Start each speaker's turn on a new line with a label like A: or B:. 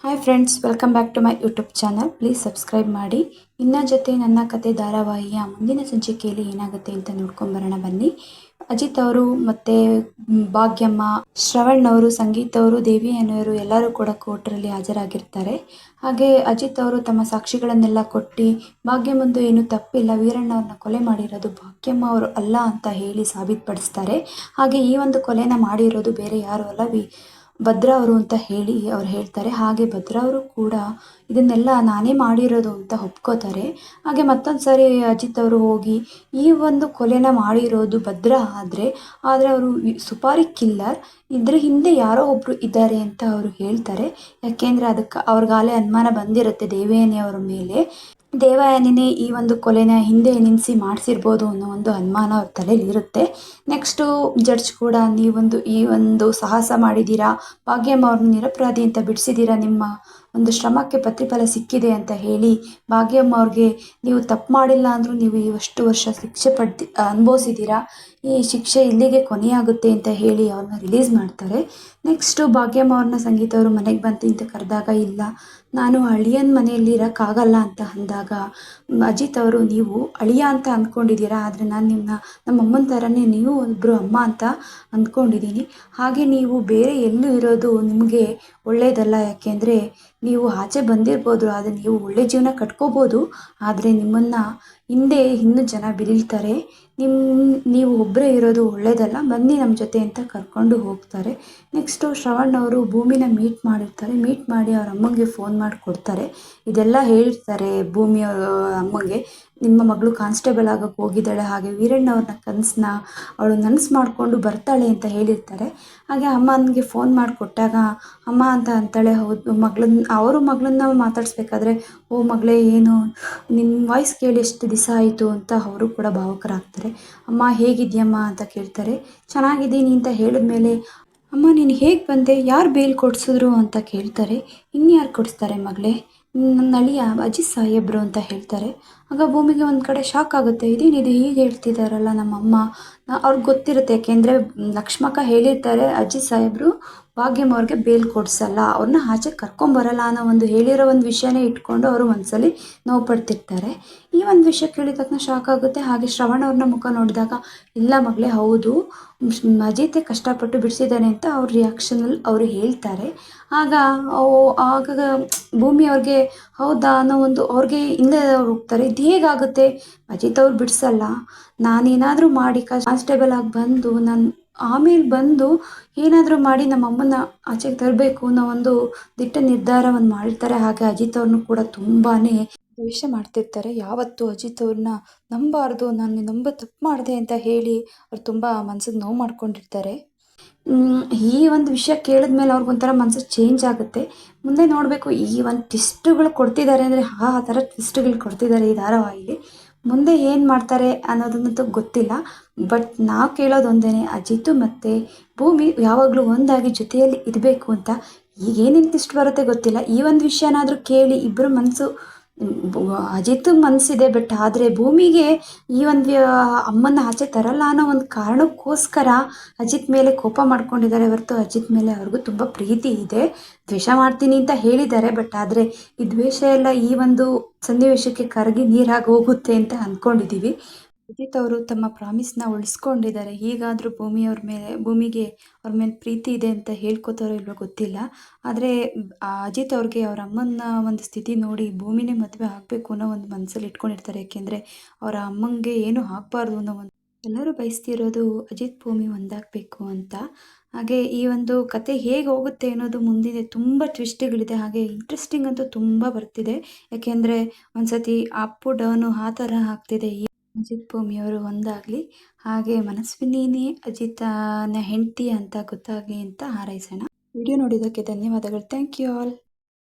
A: Hi friends, welcome back to my YouTube channel. Please subscribe ಮಾಡಿ. ಇನ್ನ ಜೊತೆ ನನ್ನ ಕತೆ ಧಾರಾವಾಹಿಯ ಮುಂದಿನ ಸಂಚಿಕೆಯಲ್ಲಿ ಏನಾಗುತ್ತೆ ಅಂತ ನೋಡ್ಕೊಂಬರೋಣ ಬನ್ನಿ. ಅಜಿತ್ ಅವರು ಮತ್ತು ಭಾಗ್ಯಮ್ಮ, ಶ್ರವಣ್ ಅವರು, ಸಂಗೀತ್ ಅವರು, ದೇವಿ ಅನ್ನೋರು ಎಲ್ಲರೂ ಕೂಡ ಕೋರ್ಟ್ರಲ್ಲಿ ಹಾಜರಾಗಿರ್ತಾರೆ. ಹಾಗೆ ಅಜಿತ್ ಅವರು ತಮ್ಮ ಸಾಕ್ಷಿಗಳನ್ನೆಲ್ಲ ಕೊಟ್ಟು ಭಾಗ್ಯಮ್ಮಂದು ಏನು ತಪ್ಪಿಲ್ಲ, ವೀರಣ್ಣ ಅವ್ರನ್ನ ಕೊಲೆ ಮಾಡಿರೋದು ಭಾಗ್ಯಮ್ಮ ಅವರು ಅಲ್ಲ ಅಂತ ಹೇಳಿ ಸಾಬೀತುಪಡಿಸ್ತಾರೆ. ಹಾಗೆ ಈ ಒಂದು ಕೊಲೆನ ಮಾಡಿರೋದು ಬೇರೆ ಯಾರು ಅಲ್ಲ, ಭದ್ರಾ ಅವರು ಅಂತ ಹೇಳಿ ಅವ್ರು ಹೇಳ್ತಾರೆ. ಹಾಗೆ ಭದ್ರಾ ಅವರು ಕೂಡ ಇದನ್ನೆಲ್ಲ ನಾನೇ ಮಾಡಿರೋದು ಅಂತ ಒಪ್ಕೋತಾರೆ. ಹಾಗೆ ಮತ್ತೊಂದು ಸಾರಿ ಅಜಿತ್ ಅವರು ಹೋಗಿ ಈ ಒಂದು ಕೊಲೆನ ಮಾಡಿರೋದು ಭದ್ರಾ ಆದರೆ ಅವರು ಸುಪಾರಿ ಕಿಲ್ಲರ್, ಇದ್ರ ಹಿಂದೆ ಯಾರೋ ಒಬ್ಬರು ಇದ್ದಾರೆ ಅಂತ ಅವರು ಹೇಳ್ತಾರೆ. ಯಾಕೆಂದರೆ ಅದಕ್ಕೆ ಅವ್ರಿಗಾಲೇ ಅನುಮಾನ ಬಂದಿರುತ್ತೆ ದೇವಯಾನಿ ಅವರ ಮೇಲೆ. ದೇವಯಾನಿನೇ ಈ ಒಂದು ಕೊಲೆನ ಹಿಂದೆ ನಿಲ್ಲಿಸಿ ಮಾಡಿಸಿರ್ಬೋದು ಅನ್ನೋ ಒಂದು ಅನುಮಾನ ಅವ್ರ ತಲೆಯಲ್ಲಿ ಇರುತ್ತೆ. ನೆಕ್ಸ್ಟು ಜಡ್ಜ್ ಕೂಡ ಈ ಒಂದು ಸಾಹಸ ಮಾಡಿದ್ದೀರಾ, ಭಾಗ್ಯಮ್ಮ ಅವ್ರನ್ನ ನಿರಪರಾಧಿ ಅಂತ ಬಿಡಿಸಿದ್ದೀರಾ, ನಿಮ್ಮ ಒಂದು ಶ್ರಮಕ್ಕೆ ಪ್ರತಿಫಲ ಸಿಕ್ಕಿದೆ ಅಂತ ಹೇಳಿ ಭಾಗ್ಯಮ್ಮ ಅವ್ರಿಗೆ ನೀವು ತಪ್ಪು ಮಾಡಿಲ್ಲ ಅಂದರೂ ನೀವು ಇವಷ್ಟು ವರ್ಷ ಶಿಕ್ಷೆ ಅನುಭವಿಸಿದ್ದೀರಾ, ಈ ಶಿಕ್ಷೆ ಇಲ್ಲಿಗೆ ಕೊನೆಯಾಗುತ್ತೆ ಅಂತ ಹೇಳಿ ಅವ್ರನ್ನ ರಿಲೀಸ್ ಮಾಡ್ತಾರೆ. ನೆಕ್ಸ್ಟು ಭಾಗ್ಯಮ್ಮ ಅವ್ರನ್ನ ಸಂಗೀತ ಅವರು ಮನೆಗೆ ಬಂತು ಅಂತ ಕರೆದಾಗ, ಇಲ್ಲ ನಾನು ಅಳಿಯನ ಮನೆಯಲ್ಲಿ ಇರೋಕ್ಕಾಗಲ್ಲ ಅಂತ ಅಂದಾಗ ಅಜಿತ್ ಅವರು, ನೀವು ಅಳಿಯ ಅಂತ ಅಂದ್ಕೊಂಡಿದ್ದೀರಾ, ಆದರೆ ನಾನು ನಮ್ಮ ಅಮ್ಮನ ಥರನೇ ನೀವು ಒಬ್ಬರು ಅಮ್ಮ ಅಂತ ಅಂದ್ಕೊಂಡಿದ್ದೀನಿ. ಹಾಗೆ ನೀವು ಬೇರೆ ಎಲ್ಲೂ ಇರೋದು ನಿಮಗೆ ಒಳ್ಳೆಯದಲ್ಲ, ಯಾಕೆಂದರೆ ನೀವು ಆಚೆ ಬಂದಿರ್ಬೋದು, ಆದರೆ ನೀವು ಒಳ್ಳೆ ಜೀವನ ಕಟ್ಕೋಬೋದು, ಆದರೆ ನಿಮ್ಮನ್ನು ಹಿಂದೆ ಇನ್ನೂ ಜನ ಬೆಳೀತಾರೆ, ನೀವು ಒಬ್ಬರೇ ಇರೋದು ಒಳ್ಳೆಯದಲ್ಲ, ಬನ್ನಿ ನಮ್ಮ ಜೊತೆ ಅಂತ ಕರ್ಕೊಂಡು ಹೋಗ್ತಾರೆ. ನೆಕ್ಸ್ಟು ಶ್ರವಣ್ ಅವರು ಭೂಮಿನ ಮೀಟ್ ಮಾಡಿ ಅವ್ರ ಅಮ್ಮಂಗೆ ಫೋನ್ ಮಾಡಿ ಕೊಡ್ತಾರೆ. ಇದೆಲ್ಲ ಹೇಳಿರ್ತಾರೆ ಭೂಮಿ ಅಮ್ಮಂಗೆ, ನಿಮ್ಮ ಮಗಳು ಕಾನ್ಸ್ಟೇಬಲ್ ಆಗೋಕ್ಕೆ ಹೋಗಿದ್ದಾಳೆ, ಹಾಗೆ ವೀರಣ್ಣ ಅವ್ರನ್ನ ಕನಸನ್ನ ಅವಳು ನನಸು ಮಾಡಿಕೊಂಡು ಬರ್ತಾಳೆ ಅಂತ ಹೇಳಿರ್ತಾರೆ. ಹಾಗೆ ಅಮ್ಮನಿಗೆ ಫೋನ್ ಮಾಡಿಕೊಟ್ಟಾಗ ಅಮ್ಮ ಅಂತ ಅಂತಾಳೆ, ಹೌದು ಮಗಳನ್ನ ಮಾತಾಡಿಸ್ಬೇಕಾದ್ರೆ, ಓ ಮಗಳೇ ಏನು ನಿನ್ನ ವಾಯ್ಸ್ ಕೇಳಿ ಎಷ್ಟು ದಿವಸ ಆಯಿತು ಅಂತ ಅವರು ಕೂಡ ಭಾವುಕರಾಗ್ತಾರೆ. ಅಮ್ಮ ಹೇಗಿದ್ಯಮ್ಮ ಅಂತ ಕೇಳ್ತಾರೆ. ಚೆನ್ನಾಗಿದ್ದೀನಿ ಅಂತ ಹೇಳಿದ್ಮೇಲೆ, ಅಮ್ಮ ನೀನು ಹೇಗೆ ಬಂದೆ, ಯಾರು ಬೇಲ್ ಕೊಡಿಸಿದ್ರು ಅಂತ ಕೇಳ್ತಾರೆ. ಇನ್ಯಾರು ಕೊಡಿಸ್ತಾರೆ ಮಗಳೇ, ನನ್ನ ಅಳಿಯ ಅಜಿತ್ ಸಾಹೇಬ್ರು ಅಂತ ಹೇಳ್ತಾರೆ. ಆಗ ಭೂಮಿಗೆ ಒಂದು ಕಡೆ ಶಾಕ್ ಆಗುತ್ತೆ, ಇದೇನಿದು ಹೀಗೆ ಹೇಳ್ತಿದ್ದಾರಲ್ಲ ನಮ್ಮಮ್ಮ. ಅವ್ರಿಗೆ ಗೊತ್ತಿರುತ್ತೆ, ಯಾಕೆಂದರೆ ಲಕ್ಷ್ಮಕ್ಕ ಹೇಳಿರ್ತಾರೆ ಅಜಿತ್ ಸಾಹೇಬರು ಭಾಗ್ಯಮ್ಮ ಅವ್ರಿಗೆ ಬೇಲ್ ಕೊಡಿಸಲ್ಲ, ಅವ್ರನ್ನ ಆಚೆ ಕರ್ಕೊಂಬರಲ್ಲ ಅನ್ನೋ ಒಂದು ಹೇಳಿರೋ ಒಂದು ವಿಷಯನೇ ಇಟ್ಕೊಂಡು ಅವರು ಮನಸ್ಸಲ್ಲಿ ನೋವು ಪಡ್ತಿರ್ತಾರೆ. ಈ ಒಂದು ವಿಷಯ ಕೇಳಿದ ತಕ್ಷಣ ಶಾಕ್ ಆಗುತ್ತೆ. ಹಾಗೆ ಶ್ರವಣ್ ಅವ್ರನ್ನ ಮುಖ ನೋಡಿದಾಗ, ಇಲ್ಲ ಮಗಳೇ ಹೌದು ಅಜಿತೆ ಕಷ್ಟಪಟ್ಟು ಬಿಡಿಸಿದ್ದಾನೆ ಅಂತ ಅವ್ರ ರಿಯಾಕ್ಷನಲ್ಲಿ ಅವರು ಹೇಳ್ತಾರೆ. ಆಗ ಭೂಮಿ ಅವ್ರಿಗೆ ಹೌದಾ ಅನ್ನೋ ಒಂದು ಅವ್ರಿಗೆ ಹಿಂದೆ ಹೋಗ್ತಾರೆ. ಇದು ಹೇಗಾಗುತ್ತೆ, ಅಜಿತ್ ಅವ್ರು ಬಿಡಿಸಲ್ಲ, ನಾನೇನಾದರೂ ಮಾಡಿ ಕಾನ್ಸ್ಟೇಬಲ್ ಆಗಿ ಬಂದು ಆಮೇಲೆ ಬಂದು ಏನಾದರೂ ಮಾಡಿ ನಮ್ಮ ಅಮ್ಮನ ಆಚೆಗೆ ತರಬೇಕು ಅನ್ನೋ ಒಂದು ದಿಟ್ಟ ನಿರ್ಧಾರವನ್ನು ಮಾಡಿರ್ತಾರೆ. ಹಾಗೆ ಅಜಿತ್ ಅವ್ರನ್ನೂ ಕೂಡ ತುಂಬಾ ದ್ವೇಷ ಮಾಡ್ತಿರ್ತಾರೆ. ಯಾವತ್ತೂ ಅಜಿತ್ ಅವ್ರನ್ನ ನಂಬಾರ್ದು, ನಾನು ತಪ್ಪು ಮಾಡಿದೆ ಅಂತ ಹೇಳಿ ಅವ್ರು ತುಂಬ ಮನ್ಸಿಗೆ ನೋವು ಮಾಡ್ಕೊಂಡಿರ್ತಾರೆ. ಈ ಒಂದು ವಿಷಯ ಕೇಳಿದ್ಮೇಲೆ ಅವ್ರಿಗೊಂಥರ ಮನಸ್ಸು ಚೇಂಜ್ ಆಗುತ್ತೆ. ಮುಂದೆ ನೋಡಬೇಕು, ಈ ಒಂದು ಟ್ವಿಸ್ಟುಗಳು ಕೊಡ್ತಿದ್ದಾರೆ ಅಂದರೆ ಆ ಥರ ಟ್ವಿಸ್ಟುಗಳು ಕೊಡ್ತಿದ್ದಾರೆ ಈ ಧಾರಾವಾಹಿಲಿ. ಮುಂದೆ ಏನು ಮಾಡ್ತಾರೆ ಅನ್ನೋದನ್ನಂತೂ ಗೊತ್ತಿಲ್ಲ. ಬಟ್ ನಾವು ಕೇಳೋದು ಒಂದೇ, ಅಜಿತ್ ಮತ್ತು ಭೂಮಿ ಯಾವಾಗಲೂ ಒಂದಾಗಿ ಜೊತೆಯಲ್ಲಿ ಇರಬೇಕು ಅಂತ. ಈಗ ಏನೇನು ಟ್ವಿಸ್ಟ್ ಬರುತ್ತೆ ಗೊತ್ತಿಲ್ಲ. ಈ ಒಂದು ವಿಷಯನಾದರೂ ಕೇಳಿ ಇಬ್ಬರು ಮನಸ್ಸು, ಅಜಿತ್ ಮನಸ್ಸಿದೆ, ಬಟ್ ಆದರೆ ಭೂಮಿಗೆ ಈ ಒಂದು ಅಮ್ಮನ ಆಚೆ ತರಲ್ಲ ಅನ್ನೋ ಒಂದು ಕಾರಣಕ್ಕೋಸ್ಕರ ಅಜಿತ್ ಮೇಲೆ ಕೋಪ ಮಾಡ್ಕೊಂಡಿದ್ದಾರೆ ಹೊರತು ಅಜಿತ್ ಮೇಲೆ ಅವ್ರಿಗೂ ತುಂಬ ಪ್ರೀತಿ ಇದೆ. ದ್ವೇಷ ಮಾಡ್ತೀನಿ ಅಂತ ಹೇಳಿದ್ದಾರೆ, ಬಟ್ ಆದರೆ ಈ ದ್ವೇಷ ಎಲ್ಲ ಈ ಒಂದು ಸನ್ನಿವೇಶಕ್ಕೆ ಕರಗಿ ನೀರಾಗಿ ಹೋಗುತ್ತೆ ಅಂತ ಅಂದ್ಕೊಂಡಿದ್ದೀವಿ. ಅಜಿತ್ ಅವರು ತಮ್ಮ ಪ್ರಾಮಿಸ್ನ ಉಳಿಸ್ಕೊಂಡಿದ್ದಾರೆ. ಹೀಗಾದರೂ ಭೂಮಿಗೆ ಅವ್ರ ಮೇಲೆ ಪ್ರೀತಿ ಇದೆ ಅಂತ ಹೇಳ್ಕೊತಾರೋ ಇಲ್ವೋ ಗೊತ್ತಿಲ್ಲ. ಆದರೆ ಅಜಿತ್ ಅವ್ರಿಗೆ ಅವ್ರ ಅಮ್ಮನ ಒಂದು ಸ್ಥಿತಿ ನೋಡಿ ಭೂಮಿನೇ ಮದುವೆ ಆಗಬೇಕು ಅನ್ನೋ ಒಂದು ಮನಸ್ಸಲ್ಲಿ ಇಟ್ಕೊಂಡಿರ್ತಾರೆ. ಯಾಕೆಂದರೆ ಅವರ ಅಮ್ಮಂಗೆ ಏನೂ ಆಗಬಾರ್ದು ಅನ್ನೋ ಒಂದು, ಎಲ್ಲರೂ ಬಯಸ್ತಿರೋದು ಅಜಿತ್ ಭೂಮಿ ಒಂದಾಗಬೇಕು ಅಂತ. ಹಾಗೆ ಈ ಒಂದು ಕತೆ ಹೇಗೆ ಹೋಗುತ್ತೆ ಅನ್ನೋದು ಮುಂದಿದೆ, ತುಂಬ ಟ್ವಿಸ್ಟ್ಗಳಿದೆ. ಹಾಗೆ ಇಂಟ್ರೆಸ್ಟಿಂಗ್ ಅಂತೂ ತುಂಬ ಬರ್ತಿದೆ. ಯಾಕೆಂದರೆ ಒಂದ್ಸತಿ ಅಪ್ಪು ಡೌನು ಆ ಥರ ಆಗ್ತಿದೆ. ಅಜಿತ್ ಭೂಮಿಯವರು ಒಂದಾಗಲಿ, ಹಾಗೆ ಮನಸ್ವಿನಿನೇ ಅಜಿತನ ಹೆಂಡತಿ ಅಂತ ಗೊತ್ತಾಗಲಿ ಅಂತ ಹಾರೈಸೋಣ. ವಿಡಿಯೋ ನೋಡಿದ್ದಕ್ಕೆ ಧನ್ಯವಾದಗಳು. Thank you all.